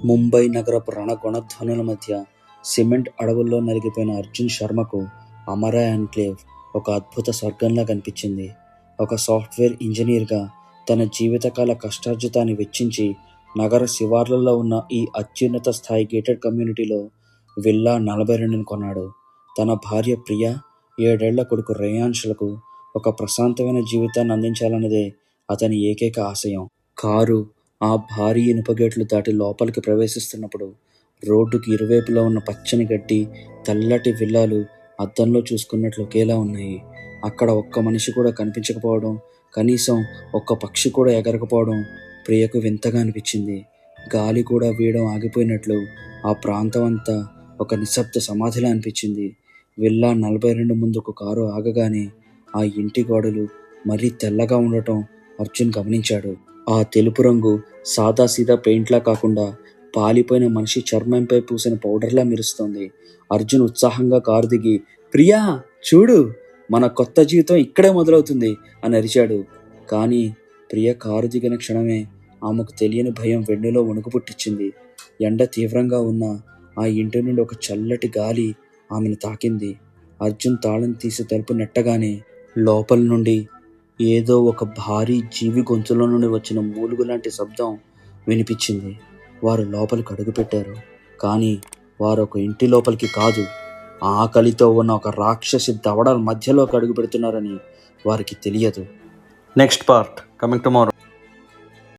ముంబై నగరపు రణగొణధ్వనుల మధ్య సిమెంట్ అడవుల్లో నలిగిపోయిన అర్జున్ శర్మకు అమరా ఎన్క్లేవ్ ఒక అద్భుత స్వర్గంలా కనిపించింది. ఒక సాఫ్ట్వేర్ ఇంజనీర్గా తన జీవితకాల కష్టార్జితాన్ని వెచ్చించి నగర శివార్లలో ఉన్న ఈ అత్యున్నత స్థాయి గేటెడ్ కమ్యూనిటీలో విల్లా 42ని కొన్నాడు. తన భార్య ప్రియా, 7 ఏళ్ల కొడుకు రేయాన్షులకు ఒక ప్రశాంతమైన జీవితాన్ని అందించాలన్నదే అతని ఏకైక ఆశయం. కారు ఆ భారీ ఇనుప గేట్లు దాటి లోపలికి ప్రవేశిస్తున్నప్పుడు రోడ్డుకి ఇరువైపులా ఉన్న పచ్చని గడ్డి, తెల్లటి విల్లాలు అద్దంలో చూసుకున్నట్లు ఒకేలా ఉన్నాయి. అక్కడ ఒక్క మనిషి కూడా కనిపించకపోవడం, కనీసం ఒక్క పక్షి కూడా ఎగరకపోవడం ప్రియకు వింతగా అనిపించింది. గాలి కూడా వీయడం ఆగిపోయినట్లు ఆ ప్రాంతం అంతా ఒక నిశ్శబ్ద సమాధిలా అనిపించింది. విల్లా 42 ముందుకు కారు ఆగగానే ఆ ఇంటి గోడలు మరీ తెల్లగా ఉండటం అర్జున్ గమనించాడు. ఆ తెలుపు రంగు సాదాసీదా పెయింట్లా కాకుండా పాలిపోయిన మనిషి చర్మంపై పూసిన పౌడర్లా మెరుస్తోంది. అర్జున్ ఉత్సాహంగా కారు దిగి, ప్రియా చూడు, మన కొత్త జీవితం ఇక్కడే మొదలవుతుంది అని అరిచాడు. కానీ ప్రియ కారు దిగిన క్షణమే ఆమెకు తెలియని భయం వెన్నులో వణుకు పుట్టించింది. ఎండ తీవ్రంగా ఉన్న ఆ ఇంటి నుండి ఒక చల్లటి గాలి ఆమెను తాకింది. అర్జున్ తాళం తీసి తలుపు నెట్టగానే లోపల నుండి ఏదో ఒక భారీ జీవి గొంతులో నుండి వచ్చిన మూలుగు లాంటి శబ్దం వినిపించింది. వారు లోపలికి అడుగుపెట్టారు. కానీ వారు ఒక ఇంటి లోపలికి కాదు, ఆకలితో ఉన్న ఒక రాక్షసి దవడల మధ్యలోకి అడుగు పెడుతున్నారని వారికి తెలియదు. Next part coming tomorrow.